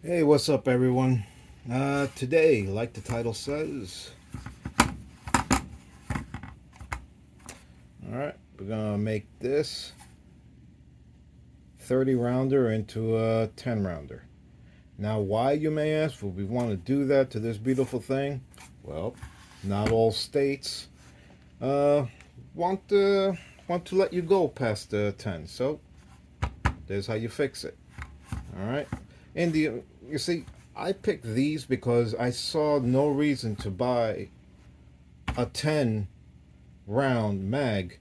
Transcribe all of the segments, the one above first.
Hey, what's up, everyone? Today, like the title says, all right, we're gonna make this 30 rounder into a 10 rounder. Now, why, you may ask, would we want to do that to this beautiful thing? Well, not all states uh, want to let you go past the 10. So, there's how you fix it. All right, and you see, I picked these because I saw no reason to buy a 10 round mag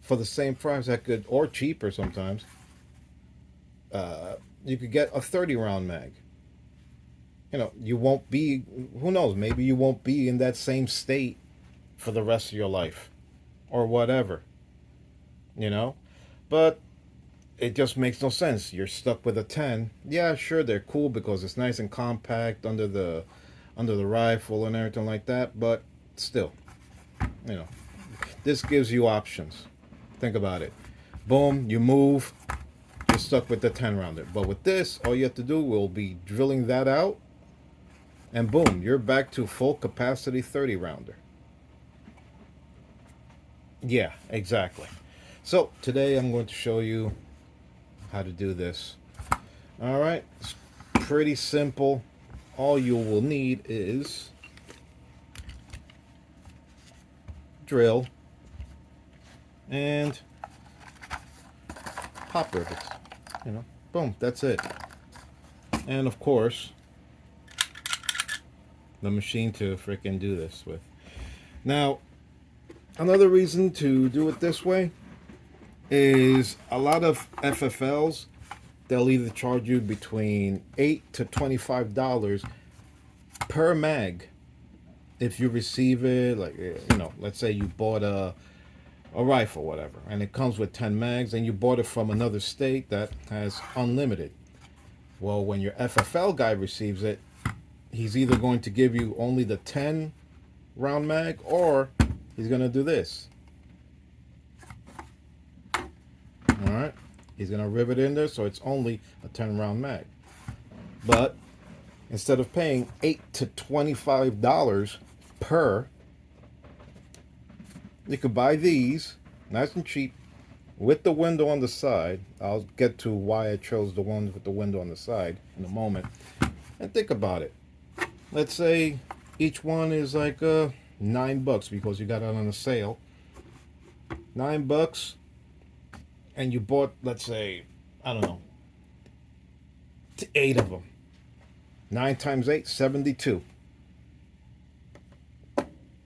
for the same price. I could, or cheaper sometimes. You could get a 30 round mag. You won't be, who knows, maybe you won't be in that same state for the rest of your life or whatever, you know? But it just makes no sense. You're stuck with a 10. Yeah, sure, they're cool because it's nice and compact under the rifle and everything like that, but still, you know, this gives you options. Think about it. Boom, you move, you're stuck with the 10 rounder. But with this, all you have to do will be drilling that out, and boom, you're back to full capacity 30 rounder. Yeah, exactly. So today I'm going to show you how to do this. All right, it's pretty simple. All you will need is drill and pop rivets. Boom, that's it. And of course, the machine to freaking do this with. Now, another reason to do it this way is a lot of FFLs, they'll either charge you between $8 to $25 per mag if you receive it. Like, let's say you bought a rifle, whatever, and it comes with 10 mags, and you bought it from another state that has unlimited. Well, when your FFL guy receives it, he's either going to give you only the 10 round mag, or he's going to do this. All right, he's going to rivet in there, so it's only a 10 round mag. But instead of paying $8 to $25 per, you could buy these nice and cheap with the window on the side. I'll get to why I chose the ones with the window on the side in a moment. And think about it. Let's say each one is like $9 because you got it on a sale. $9, and you bought, let's say, I don't know, 8 of them. 9 times 8, 72.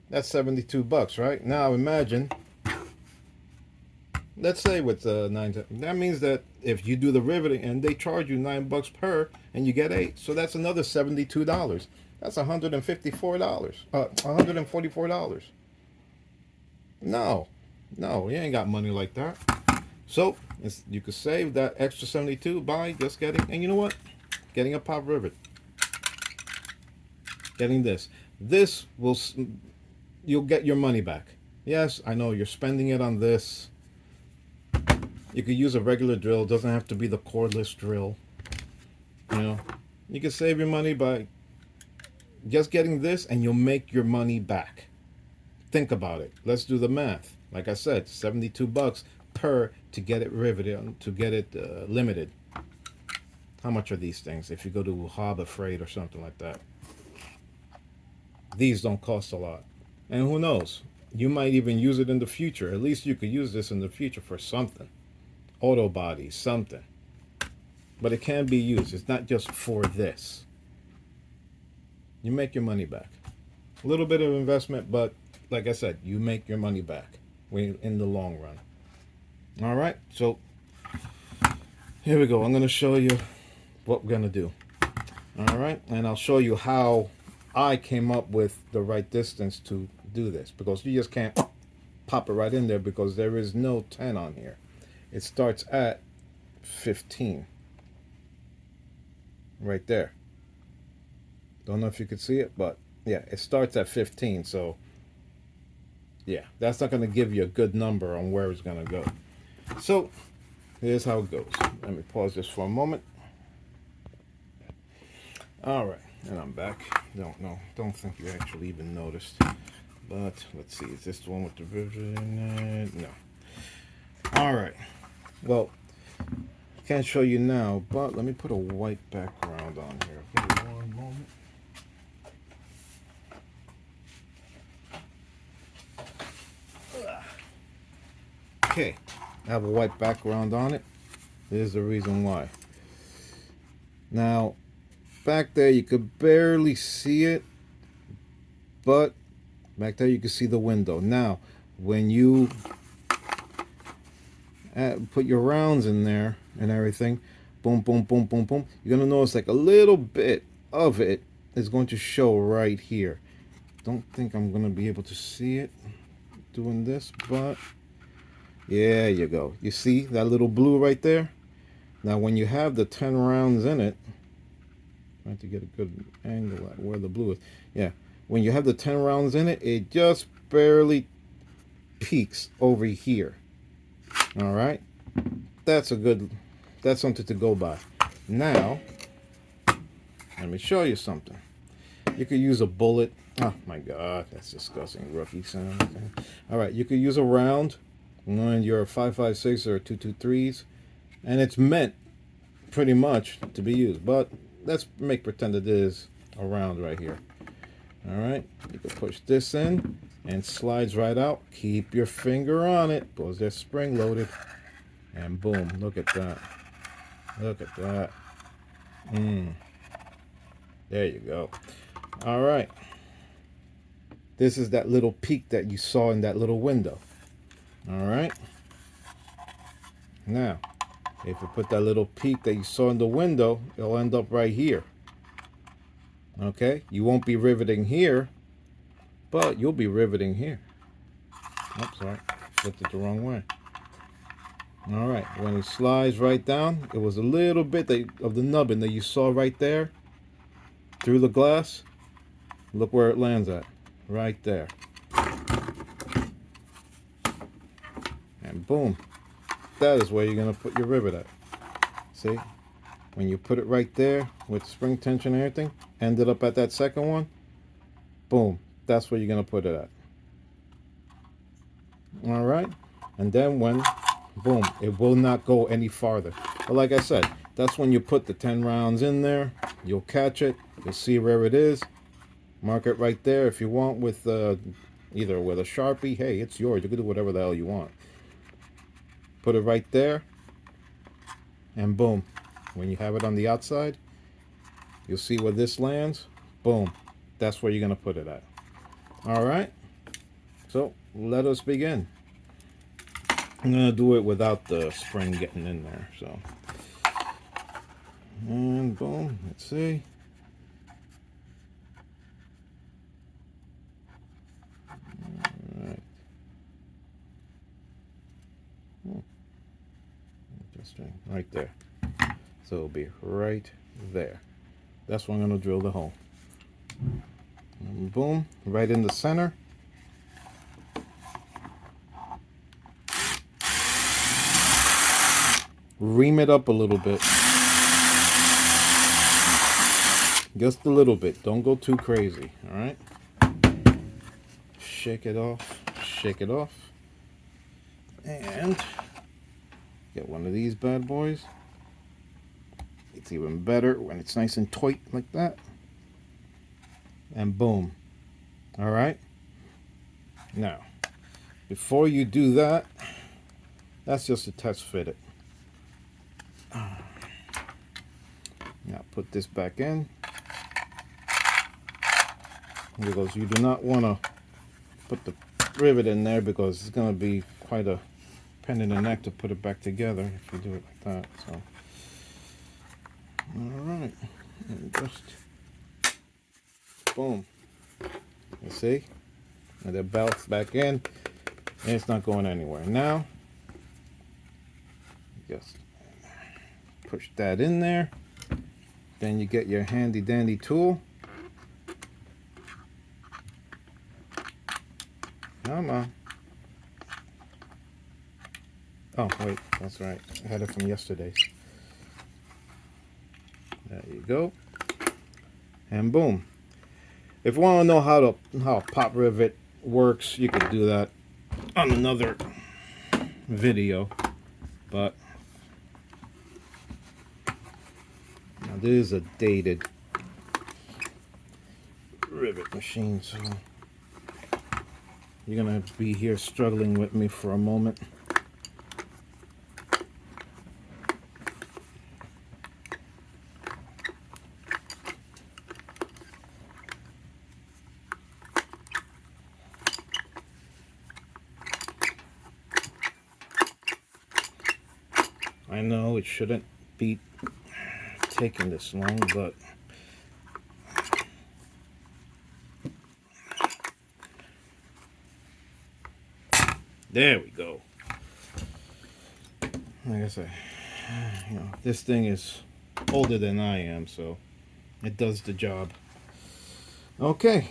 That's $72, right? Now imagine, let's say with 9, that means that if you do the riveting and they charge you $9 per, and you get 8, so that's another $72. That's $154. $144. No, you ain't got money like that. So you could save that extra 72 by just getting, and you know what? Getting a pop rivet. Getting this. This will, you'll get your money back. Yes, I know you're spending it on this. You could use a regular drill. It doesn't have to be the cordless drill. You can save your money by just getting this, and you'll make your money back. Think about it. Let's do the math. Like I said, $72 per to get it riveted, to get it limited. How much are these things if you go to Harbor Freight or something like that? These don't cost a lot. And who knows? You might even use it in the future. At least you could use this in the future for something. Auto bodies, something. But it can be used. It's not just for this. You make your money back. A little bit of investment, but like I said, you make your money back in the long run. All right, so here we go. I'm going to show you what we're going to do. All right, and I'll show you how I came up with the right distance to do this, because you just can't pop it right in there because there is no 10 on here. It starts at 15 right there. Don't know if you could see it, but yeah, it starts at 15. So yeah, that's not going to give you a good number on where it's going to go. So here's how it goes. Let me pause this for a moment. All right, and I'm back. Don't think you actually even noticed. But let's see, is this the one with the rivet in it? No. All right. Well, can't show you now, but let me put a white background on here. Give me one moment. Okay, I have a white background on it. Here's the reason why. Now, back there you could barely see it, but back there you can see the window. Now, when you put your rounds in there and everything, boom, boom, boom, boom, boom, you're going to notice like a little bit of it is going to show right here. Don't think I'm going to be able to see it doing this, but yeah, you go. You see that little blue right there? Now, when you have the 10 rounds in it, trying to get a good angle at where the blue is. Yeah, when you have the 10 rounds in it, it just barely peaks over here. All right, that's something to go by. Now, let me show you something. You could use a bullet. Oh my God, that's disgusting. Rookie sound. Okay. All right, you could use a round on your 5.56 or 2.23s, and it's meant pretty much to be used. But let's make pretend it is a round right here. All right, you can push this in and slides right out. Keep your finger on it because they're spring loaded, and boom! Look at that. Look at that. There you go. All right. This is that little peak that you saw in that little window. All right. Now, if you put that little peak that you saw in the window, it'll end up right here. Okay? You won't be riveting here, but you'll be riveting here. Oops, sorry. Flipped it the wrong way. All right. When it slides right down, it was a little bit of the nubbin that you saw right there through the glass. Look where it lands at. Right there. And boom. That is where you're going to put your rivet at. See? When you put it right there with spring tension and everything, ended up at that second one, boom. That's where you're going to put it at. All right? And then when, boom, it will not go any farther. But like I said, that's when you put the 10 rounds in there. You'll catch it. You'll see where it is. Mark it right there if you want with either with a Sharpie. Hey, it's yours. You can do whatever the hell you want. Put it right there. And boom. When you have it on the outside, you'll see where this lands. Boom. That's where you're going to put it at. All right. So let us begin. I'm going to do it without the spring getting in there. So, and boom. Let's see. Right there. So it'll be right there. That's where I'm going to drill the hole. And boom, right in the center. Ream it up a little bit. Just a little bit. Don't go too crazy, all right? Shake it off. Shake it off. And get one of these bad boys. It's even better when it's nice and tight like that. And boom. All right. Now, before you do that, that's just to test fit it. Now put this back in. Because you do not want to put the rivet in there because it's going to be quite a pain in the neck to put it back together if you do it like that. So, all right, and just boom. You see, and it belts back in, and it's not going anywhere. Now, just push that in there. Then you get your handy dandy tool. Come on. Oh, wait, that's right. I had it from yesterday. There you go. and boom. If you want to know how a pop rivet works, you could do that on another video. But now this is a dated rivet machine, so you're gonna be here struggling with me for a moment. I know it shouldn't be taking this long, but there we go. Like I said, you know, this thing is older than I am, so it does the job. Okay.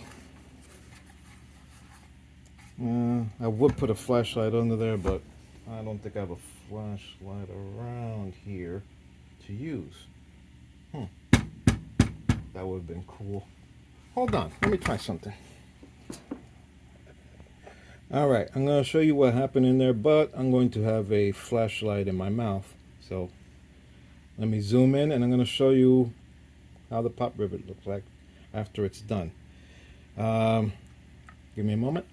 I would put a flashlight under there, but I don't think I have a flashlight around here to use. That would have been cool. Hold on, let me try something. Alright, I'm going to show you what happened in there, but I'm going to have a flashlight in my mouth. So let me zoom in and I'm going to show you how the pop rivet looks like after it's done. Give me a moment.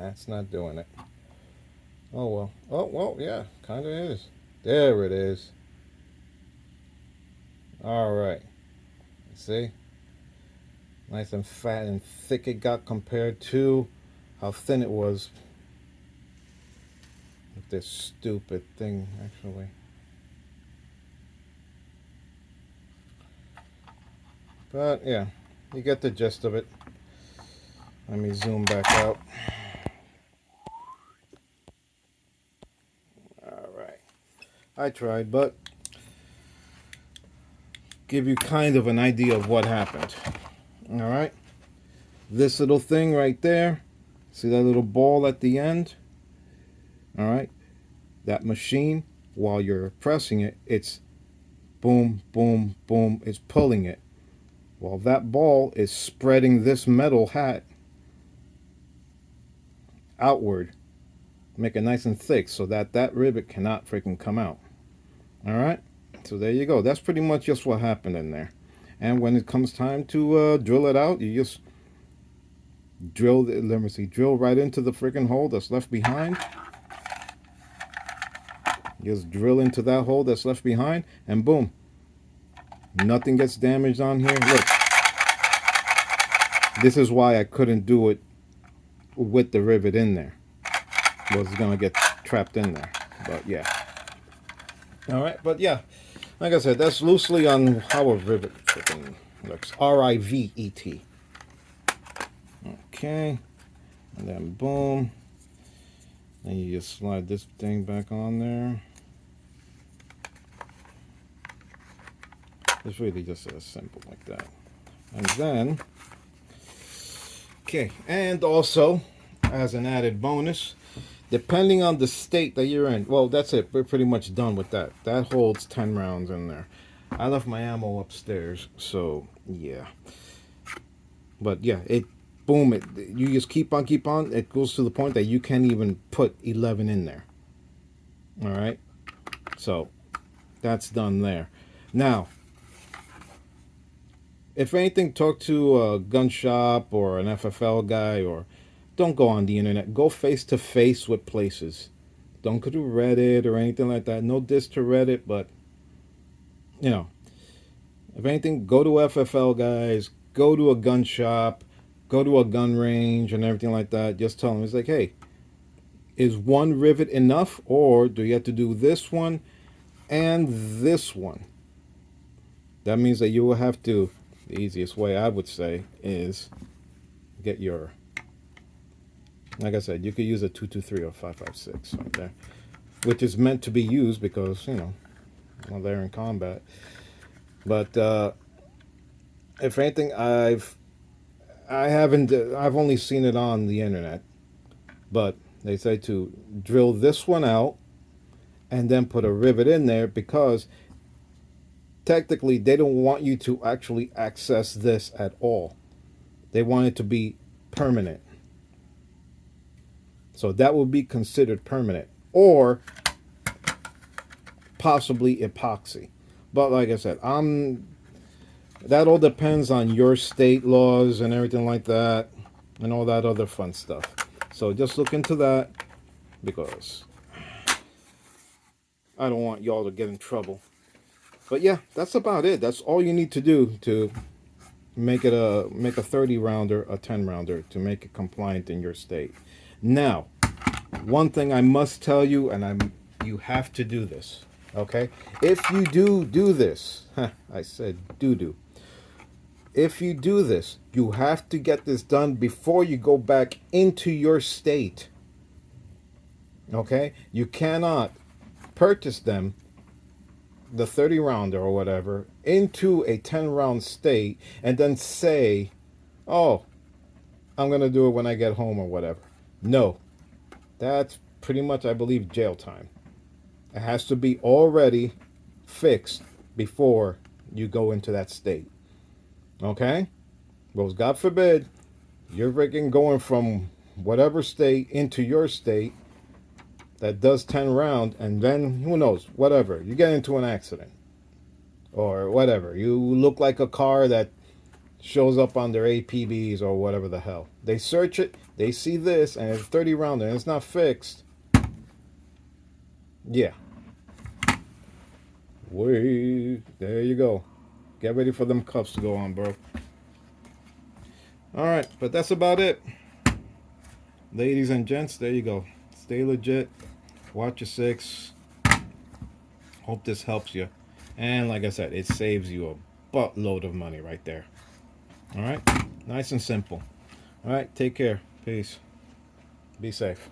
That's not doing it. Oh well. Oh well, yeah, kind of is. There it is. All right. See? Nice and fat and thick it got compared to how thin it was with this stupid thing, actually. But yeah, you get the gist of it. Let me zoom back out. Alright. I tried, but give you kind of an idea of what happened. Alright. This little thing right there. See that little ball at the end? Alright. That machine, while you're pressing it, it's boom, boom, boom. It's pulling it. While that ball is spreading this metal hat outward. Make it nice and thick so that that rivet cannot freaking come out. Alright, so there you go. That's pretty much just what happened in there. And when it comes time to drill it out, you just drill right into the freaking hole that's left behind. Just drill into that hole that's left behind, and boom, nothing gets damaged on here. Look, this is why I couldn't do it with the rivet in there. It was gonna get trapped in there, but yeah. All right, but yeah, like I said, that's loosely on how a rivet looks. R-I-V-E-T. Okay, and then boom, and you just slide this thing back on there. It's really just as simple like that. And then, okay, and also as an added bonus, depending on the state that you're in, well, that's it. We're pretty much done with that. That holds 10 rounds in there. I left my ammo upstairs, so yeah. But yeah, boom, you just keep on. It goes to the point that you can't even put 11 in there. All right, so that's done there. Now, if anything, talk to a gun shop or an FFL guy, or don't go on the internet. Go face to face with places. Don't go to Reddit or anything like that. No diss to Reddit, but you know, if anything, go to FFL guys, go to a gun shop, go to a gun range and everything like that. Just tell them, it's like, hey, is one rivet enough, or do you have to do this one and this one? That means that you will have to, the easiest way I would say is get your, like I said, you could use a 223 or 556 right there. which is meant to be used because, you know, well, they're in combat. But if anything, I've only seen it on the internet, but they say to drill this one out and then put a rivet in there because technically they don't want you to actually access this at all. They want it to be permanent. So that would be considered permanent, or possibly epoxy. But like I said, that all depends on your state laws and everything like that, and all that other fun stuff. So just look into that, because I don't want y'all to get in trouble. But yeah, that's about it. That's all you need to do to make a 30 rounder, a 10 rounder, to make it compliant in your state. Now, one thing I must tell you, and you have to do this, okay? If you do this, I said do. If you do this, you have to get this done before you go back into your state, okay? You cannot purchase them, the 30 rounder or whatever, into a 10 round state and then say, oh, I'm going to do it when I get home or whatever. No, that's pretty much, I believe, jail time. It has to be already fixed before you go into that state. Okay? Well, God forbid, you're freaking going from whatever state into your state that does 10 round, and then, who knows, whatever, you get into an accident. Or whatever. You look like a car that shows up on their APBs or whatever the hell. They search it, they see this, and it's 30 round and it's not fixed. Yeah. Wait, there you go. Get ready for them cuffs to go on, bro. Alright, but that's about it. Ladies and gents, there you go. Stay legit. Watch your six. Hope this helps you. And like I said, it saves you a buttload of money right there. Alright? Nice and simple. Alright, take care. Peace. Be safe.